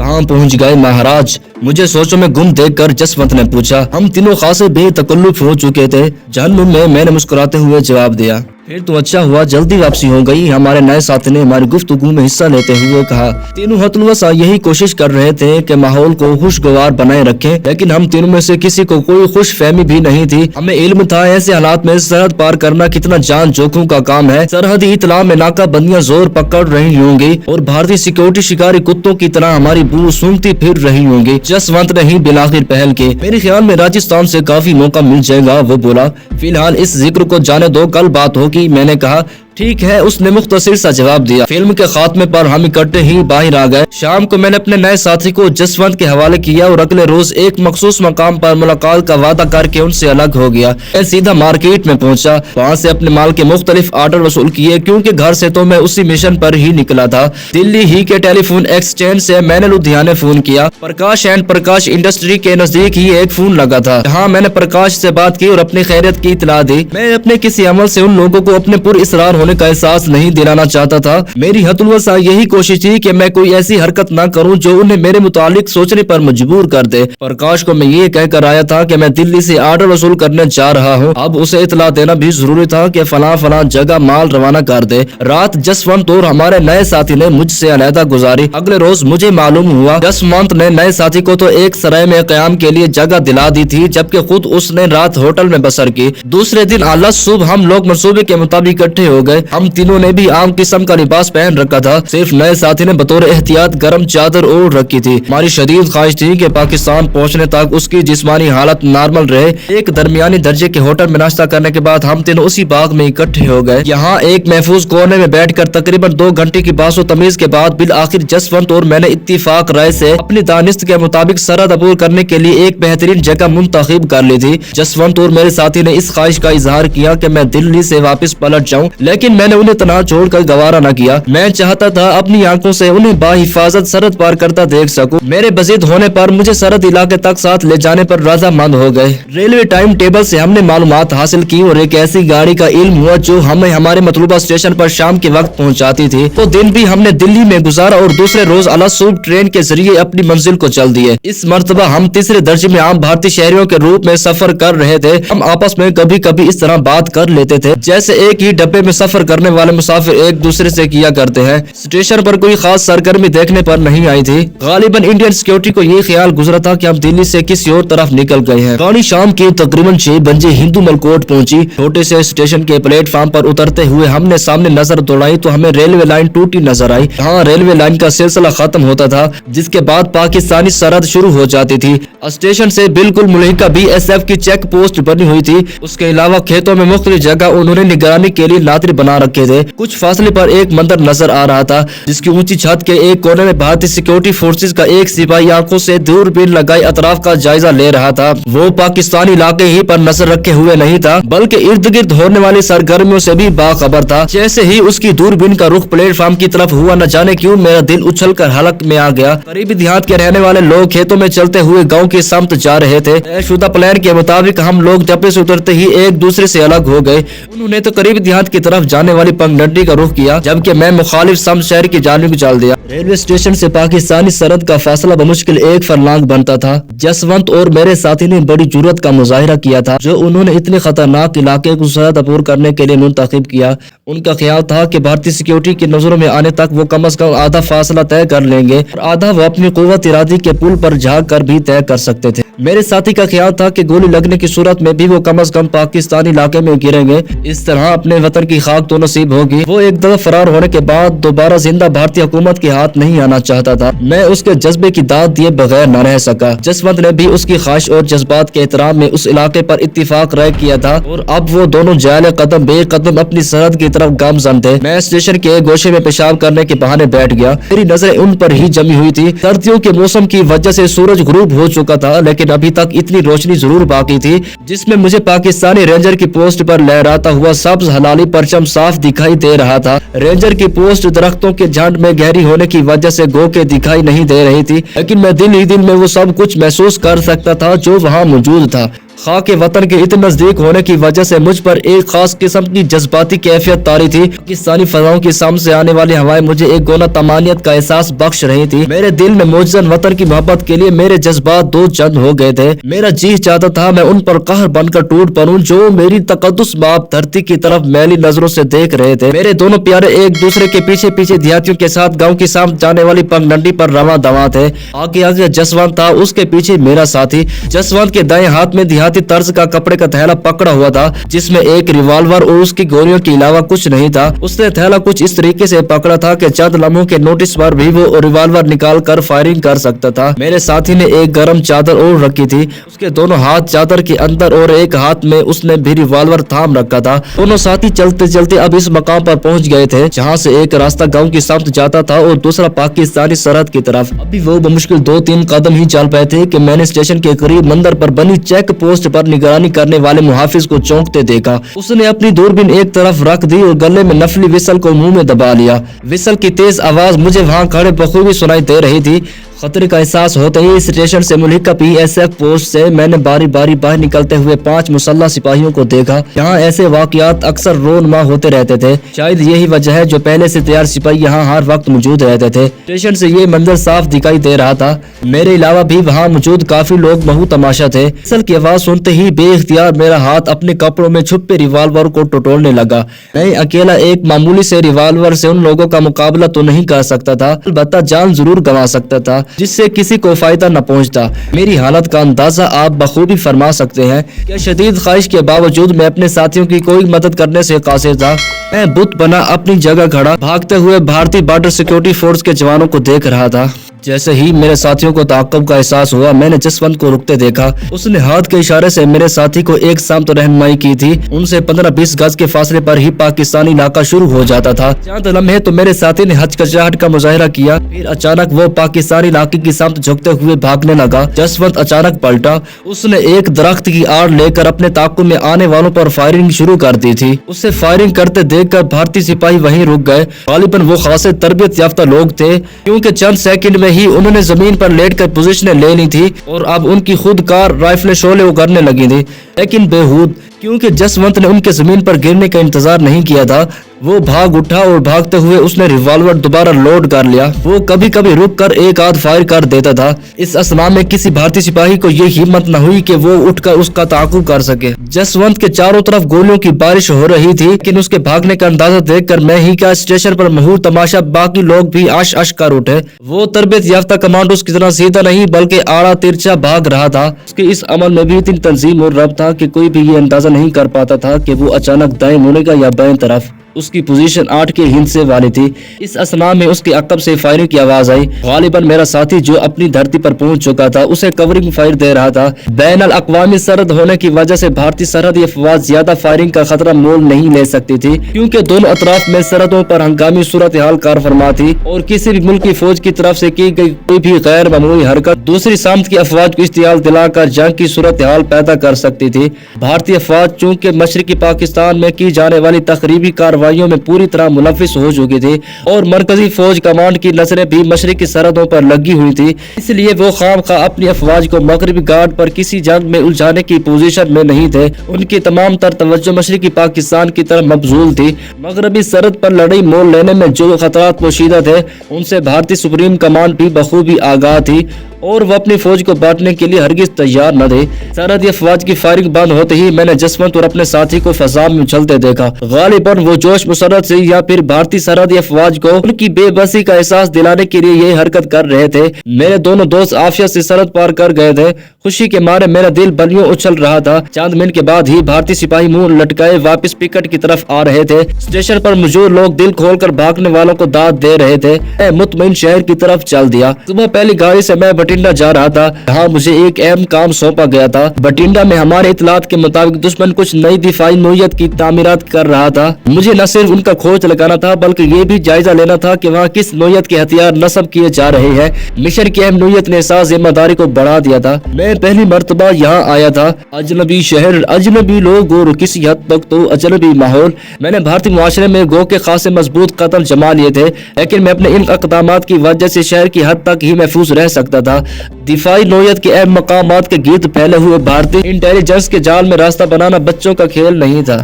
कहाँ पहुँच गए महाराज? मुझे सोचों में गुम देखकर जसवंत ने पूछा। हम तीनों खासे बेतकल्लुफ हो चुके थे। जहन्नुम में मैंने मुस्कुराते हुए जवाब दिया। फिर तो अच्छा हुआ जल्दी वापसी हो गई। हमारे नए साथी ने हमारी गुफ्तगू में हिस्सा लेते हुए कहा। तीनों हतलवसा यही कोशिश कर रहे थे कि माहौल को खुशगवार बनाए रखें, लेकिन हम तीनों में से किसी को कोई खुश फहमी भी नहीं थी। हमें इल्म था ऐसे हालात में सरहद पार करना कितना जान जोखिम का काम है। सरहदी इतला में नाकाबंदियां जोर पकड़ रही होंगी और भारतीय सिक्योरिटी शिकारी कुत्तों की तरह हमारी बू सूंघती फिर रही होंगी। जसवंत ने ही बिलाखिर पहल की। मेरे ख्याल में राजस्थान से काफी मौका मिल जाएगा, वो बोला। फिलहाल इस जिक्र को जाने दो, कल बात होगी। मैंने कहा ठीक है, उसने मुख्तसर सा जवाब दिया। फिल्म के खात्मे पर हम इकट्ठे ही बाहर आ गए। शाम को मैंने अपने नए साथी को जसवंत के हवाले किया और अगले रोज एक मखसूस मकाम पर मुलाकात का वादा करके उनसे अलग हो गया। मैं सीधा मार्केट में पहुंचा, वहां से अपने माल के मुख्तलिफ ऑर्डर वसूल किए, क्योंकि घर से तो मैं उसी मिशन पर ही निकला था। दिल्ली ही के टेलीफोन एक्सचेंज से मैंने लुधियाने फोन किया। प्रकाश एंड प्रकाश इंडस्ट्री के नजदीक ही एक फोन लगा था, जहाँ मैंने प्रकाश से बात की और अपनी खैरियत की इतला दी। मैं अपने किसी अमल से उन लोगों को अपने पुरइसरार होने का एहसास नहीं दिलाना चाहता था। मेरी हतलवसा यही कोशिश थी कि मैं कोई ऐसी हरकत ना करूं जो उन्हें मेरे मुतालिक सोचने पर मजबूर कर दे। प्रकाश को मैं ये कहकर आया था कि मैं दिल्ली से ऑर्डर वसूल करने जा रहा हूं। अब उसे इतला देना भी जरूरी था कि फलां जगह माल रवाना कर दे। रात जसवंत और हमारे नए साथी ने मुझसे अलहदा गुजारी। अगले रोज मुझे मालूम हुआ जसवंत ने नए साथी को तो एक सराय में क़याम के लिए जगह दिला दी थी, जबकि खुद उसने रात होटल में बसर की। दूसरे दिन आला सुबह हम लोग मंसूबे के मुताबिक इकट्ठे हो गए। हम तीनों ने भी आम किस्म का लिबास पहन रखा था। सिर्फ नए साथी ने बतौर एहतियात गर्म चादर ओढ़ रखी थी। हमारी शदीद ख्वाहिश थी कि पाकिस्तान पहुंचने तक उसकी जिस्मानी हालत नॉर्मल रहे। एक दरमियानी दर्जे के होटल में नाश्ता करने के बाद हम तीनों उसी बाग में इकट्ठे हो गए। यहाँ एक महफूज कोने में बैठकर तकरीबन 2 घंटे की बासो तमीज के बाद बिल आखिर जसवंत और मैंने इत्तिफाक राय से अपनी दानिस्त के मुताबिक सरहद अबूर करने के लिए एक बेहतरीन जगह मुंतखब कर ली थी। जसवंत और मेरे साथी ने इस ख्वाहिश का इजहार किया कि मैं दिल्ली से वापस पलट जाऊं, लेकिन मैंने उन्हें तनहा छोड़कर गवारा न किया। मैं चाहता था अपनी आंखों से उन्हें बाहिफाजत सरहद पार करता देख सकूं। मेरे बजीद होने पर मुझे सरहद इलाके तक साथ ले जाने पर रजामंद हो गए। रेलवे टाइम टेबल से हमने मालूमात हासिल की और एक ऐसी गाड़ी का इल्म हुआ जो हमें हमारे मतलूबा स्टेशन पर शाम के वक्त पहुंचाती थी। तो दिन भी हमने दिल्ली में गुजारा और दूसरे रोज अला सुबह ट्रेन के जरिए अपनी मंजिल को चल दिए। इस मर्तबा हम तीसरे दर्जे में आम भारतीय शहरियों के रूप में सफर कर रहे थे। हम आपस में कभी कभी इस तरह बात कर लेते थे जैसे एक ही डब्बे में सफर करने वाले मुसाफिर एक दूसरे से किया करते हैं। स्टेशन पर कोई खास सरगर्मी देखने पर नहीं आई थी। गालिबन इंडियन सिक्योरिटी को ये ख्याल गुजरा था कि हम दिल्ली से किसी और तरफ निकल गए हैं। गाड़ी शाम के तकरीबन 6 बजे हिंदू मलकोट पहुंची। छोटे से स्टेशन के प्लेटफार्म पर उतरते हुए हमने सामने नजर दौड़ाई तो हमें रेलवे लाइन टूटी नजर आई। यहाँ रेलवे लाइन का सिलसिला खत्म होता था, जिसके बाद पाकिस्तानी सरहद शुरू हो जाती थी। स्टेशन से बिल्कुल मुल्हिका BSF की चेक पोस्ट बनी हुई थी। उसके अलावा खेतों में मुख्तलिफ जगह उन्होंने निगरानी के लिए नातिर बना रखे थे। कुछ फासले पर एक मंदिर नजर आ रहा था, जिसकी ऊंची छत के एक कोने में भारतीय सिक्योरिटी फोर्सेस का एक सिपाही आंखों से दूरबीन लगाई अतराफ का जायजा ले रहा था। वो पाकिस्तानी इलाके ही पर नजर रखे हुए नहीं था, बल्कि इर्द गिर्द होने वाली सरगर्मियों से भी बाखबर था। जैसे ही उसकी दूरबीन का रुख प्लेटफार्म की तरफ हुआ, न जाने क्यों मेरा दिल उछल कर हलक में आ गया। करीबी देहात के रहने वाले लोग खेतों में चलते हुए गाँव की समत जा रहे थे। तयशुदा प्लान के मुताबिक हम लोग डब्बे से उतरते ही एक दूसरे से अलग हो गए। उन्होंने तो करीबी देहात की तरफ जाने वाली पगडंडी का रुख किया, जबकि मैं मुखालिफ सम शहर की जानिब चल दिया। रेलवे स्टेशन से पाकिस्तानी सरहद का फासला बमुश्किल 1 फरलांग बनता था। जसवंत और मेरे साथी ने बड़ी जुर्रत का मुजाहिरा किया था, जो उन्होंने इतने खतरनाक इलाके को सरहद अबूर करने के लिए मुंतखब किया। उनका ख्याल था कि भारतीय सिक्योरिटी की नजरों में आने तक वो कम से कम आधा फासला तय कर लेंगे और आधा वो अपनी कुव्वत इरादी के पुल पर झाँक कर भी तय कर सकते थे। मेरे साथी का ख्याल था कि गोली लगने की सूरत में भी वो कम से कम पाकिस्तानी इलाके में गिरेंगे। इस तरह अपने वतन की खाक तो नसीब होगी। वो एक दफा फरार होने के बाद दोबारा जिंदा भारतीय हुकूमत के हाथ नहीं आना चाहता था। मैं उसके जज्बे की दाद दिए बगैर न रह सका। जसवंत ने भी उसकी ख्वाहिश और जज्बात के एहतराम में उस इलाके पर इत्तिफाक राय किया था और अब वो दोनों जाले कदम बे कदम अपनी सरहद की तरफ गामजन थे। मैं स्टेशन के गोशे में पेशाब करने के बहाने बैठ गया। मेरी नजरें उन पर ही जमी हुई थी। सर्दियों के मौसम की वजह से सूरज गुरूब हो चुका था, लेकिन अभी तक इतनी रोशनी जरूर बाकी थी जिसमें मुझे पाकिस्तानी रेंजर की पोस्ट पर लहराता हुआ सब्ज हलाली परचम साफ दिखाई दे रहा था। रेंजर की पोस्ट दरख्तों के झंड में गहरी होने की वजह से गो के दिखाई नहीं दे रही थी, लेकिन मैं दिल ही दिल में वो सब कुछ महसूस कर सकता था जो वहाँ मौजूद था। खाक वतन के इतने नजदीक होने की वजह से मुझ पर एक खास किस्म की जज्बाती कैफियत तारी थी। पाकिस्तानी फजाओं की सामने से आने वाली हवाएं मुझे एक गोना तमानियत का एहसास बख्श रही थी। मेरे दिल में मोजज़न वतन की मोहब्बत के लिए मेरे जज्बात दो चंद हो गए थे। मेरा जी चाहता था मैं उन पर कहर बनकर टूट पड़ूं जो मेरी तकद्दुस बाप धरती की तरफ मैली नजरों से देख रहे थे। मेरे दोनों प्यारे एक दूसरे के पीछे पीछे देहातियों के साथ गाँव की सामने जाने वाली पगडंडी पर रवा दवा थे। आगे आगे जसवंत था, उसके पीछे मेरा साथी। जसवंत के दाएं हाथ में देहाती तर्ज का कपड़े का थैला पकड़ा हुआ था जिसमें एक रिवॉल्वर और उसकी गोलियों के अलावा कुछ नहीं था। उसने थैला कुछ इस तरीके से पकड़ा था कि चंद लम्हों के नोटिस पर भी वो रिवॉल्वर निकाल कर फायरिंग कर सकता था। मेरे साथी ने एक गर्म चादर ओढ़ रखी थी, उसके दोनों हाथ चादर के अंदर और एक हाथ में उसने भी रिवॉल्वर थाम रखा था। दोनों साथी चलते चलते अब इस मकाम पर पहुंच गए थे जहां से एक रास्ता गांव की समत जाता था और दूसरा पाकिस्तानी सरहद की तरफ। अभी वो बमुश्किल 2-3 कदम ही चल पाए थे कि मैंने स्टेशन के करीब मंदिर पर बनी चेक पोस्ट पर निगरानी करने वाले मुहाफिज को चौंकते देखा। उसने अपनी दूरबीन एक तरफ रख दी और गले में नफली विसल को मुंह में दबा लिया। विसल की तेज आवाज मुझे वहां खड़े बखूबी सुनाई दे रही थी। खतरे का एहसास होते ही स्टेशन से मुल्हिका PSF पोस्ट से मैंने बारी बारी बाहर निकलते हुए 5 मुसल्लह सिपाहियों को देखा। यहाँ ऐसे वाकयात अक्सर रोनमा होते रहते थे। शायद यही वजह है जो पहले से तैयार सिपाही यहाँ हर वक्त मौजूद रहते थे। स्टेशन से ये मंजर साफ दिखाई दे रहा था। मेरे अलावा भी वहाँ मौजूद काफी लोग बहु तमाशा थे। विसल की आवाज सुनते ही बेइख्तियार मेरा हाथ अपने कपड़ों में छुपे रिवॉल्वर को टटोलने लगा। मैं अकेला एक मामूली से रिवॉल्वर से उन लोगों का मुकाबला तो नहीं कर सकता था, अलबत्ता जान जरूर गंवा सकता था जिससे किसी को फायदा न पहुंचता। मेरी हालत का अंदाजा आप बखूबी फरमा सकते हैं। क्या शदीद ख्वाहिश के बावजूद मैं अपने साथियों की कोई मदद करने से कासिर था। मैं बुत बना अपनी जगह खड़ा भागते हुए भारतीय बॉर्डर सिक्योरिटी फोर्स के जवानों को देख रहा था। जैसे ही मेरे साथियों को ताक़ुब का एहसास हुआ मैंने जसवंत को रुकते देखा। उसने हाथ के इशारे से मेरे साथी को एक सामत रहनुमाई की थी। उनसे 15-20 गज के फासले पर ही पाकिस्तानी इलाका शुरू हो जाता था। चंद लम्हे तो मेरे साथी ने हचकचाहट का मुजाहिरा किया, फिर अचानक वो पाकिस्तानी इलाके की सामत झुकते हुए भागने लगा। जसवंत अचानक पलटा। उसने एक दरख्त की आड़ लेकर अपने ताक़ुब में आने वालों पर फायरिंग शुरू कर दी थी। उससे फायरिंग करते देखकर भारतीय सिपाही वहीं रुक गए। गालिबन वो खासे तरबियत याफ्ता लोग थे क्योंकि चंद सेकंड में ही उन्होंने जमीन पर लेटकर पोजीशनें ले ली थी और अब उनकी खुदकार राइफलें शोले उगरने लगी थी, लेकिन बेहूद, क्योंकि जसवंत ने उनके जमीन पर गिरने का इंतजार नहीं किया था। वो भाग उठा और भागते हुए उसने रिवॉल्वर दोबारा लोड कर लिया। वो कभी कभी रुक कर एक आध फायर कर देता था। इस असना में किसी भारतीय सिपाही को ये हिम्मत न हुई कि वो उठकर उसका ताक़ुब कर सके। जसवंत के चारों तरफ गोलियों की बारिश हो रही थी, लेकिन उसके भागने का अंदाजा देखकर मैं ही क्या स्टेशन पर महूर तमाशा बाकी लोग भी आश आश कर उठे। वो तरबियत याफ्ता कमांडोज की तरह सीधा नहीं बल्कि आड़ा तिरछा भाग रहा था। उसके इस अमल में भी इतनी तंजीम और रब था कि कोई भी ये अंदाजा नहीं कर पाता था कि वो अचानक दाएं मुड़ेगा या बाएं तरफ। उसकी पोजीशन 8 के हिस्से वाली थी। इस असना में उसके अकब से फायरिंग की आवाज आई। गालिबन मेरा साथी जो अपनी धरती पर पहुंच चुका था उसे कवरिंग फायर दे रहा था। बैन अल अक़वामी सरहद होने की वजह से भारतीय सरहदी अफवाज ज्यादा फायरिंग का खतरा मोल नहीं ले सकती थी, क्योंकि दोनों अतराफ में सरहदों पर हंगामी सूरत हाल कार फरमा थी और किसी भी मुल्क की फौज की तरफ से की गई कोई भी गैर मामूली हरकत दूसरी सामत की अफवाज को इश्तियाल दिलाकर जंग की सूरत हाल पैदा कर सकती थी। भारतीय अफवाज चूँकि मशरकी पाकिस्तान में की जाने वाली तकरीबी कार्रवाइयों में पूरी तरह मुलविस हो चुकी थी और मरकजी फौज कमांड की नजरें भी मशरकी सरहदों पर लगी हुई थी, इसलिए वो खामखा अपनी अफवाज को मगरबी घाट पर किसी जंग में उलझाने की पोजीशन में नहीं थे। उनकी तमाम तर तवज्जो मशरकी पाकिस्तान की तरफ मबजूल थी। मगरबी सरहद पर लड़ाई मोल लेने में जो खतरात पोशीदा थे उनसे भारतीय सुप्रीम कमांड भी बखूबी आगाह थी और वो अपनी फौज को बांटने के लिए हरगिज तैयार न थे। सरहदी अफवाज की फायरिंग बंद होते ही मैंने जसवंत और अपने साथी को फजा में उछलते देखा। गालिबन वो जोश मुसरत से या फिर भारतीय सरहदी अफवाज को उनकी बेबसी का एहसास दिलाने के लिए ये हरकत कर रहे थे। मेरे दोनों दोस्त आफियत से सरहद पार कर गए थे। खुशी के मारे मेरा दिल बलियों उछल रहा था। चंद मिनट के बाद ही भारतीय सिपाही मुंह लटकाए वापस पिकट की तरफ आ रहे थे। स्टेशन पर मौजूद लोग दिल खोलकर भागने वालों को दाद दे रहे थे। मैं मुतमईन शहर की तरफ चल दिया। सुबह पहली गाड़ी से मैं बठिंडा जा रहा था, जहाँ मुझे एक अहम काम सौंपा गया था। बठिंडा में हमारे इतलात के मुताबिक दुश्मन कुछ नई दिफाई नौयत की तामीरात कर रहा था। मुझे न सिर्फ उनका खोज लगाना था बल्कि ये भी जायजा लेना था कि वहाँ किस नौयत के हथियार नस्ब किए जा रहे हैं। मिशन की अहम नौयत ने एहसास जिम्मेदारी को बढ़ा दिया था। मैं पहली मर्तबा यहाँ आया था। अजनबी शहर, अजनबी लोग और किसी हद तक तो अजनबी माहौल। मैंने भारतीय मुआशरे में गो के खासे मजबूत कदम जमा लिए थे, लेकिन मैं अपने इन इकदामात की वजह से शहर की हद तक ही महफूज रह सकता था। दिफाई नौयत के अहम मकामात के गिर्द फैले हुए भारतीय इंटेलिजेंस के जाल में रास्ता बनाना बच्चों का खेल नहीं था।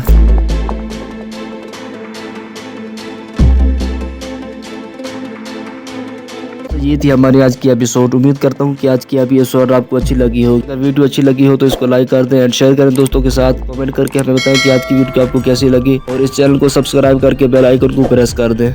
ये थी हमारी आज की एपिसोड। उम्मीद करता हूँ कि आज की एपिसोड आपको अच्छी लगी हो। अगर वीडियो अच्छी लगी हो तो इसको लाइक कर दें एंड शेयर करें दोस्तों के साथ। कमेंट करके हमें बताएं कि आज की वीडियो आपको कैसी लगी और इस चैनल को सब्सक्राइब करके बेल आइकन को प्रेस कर दें।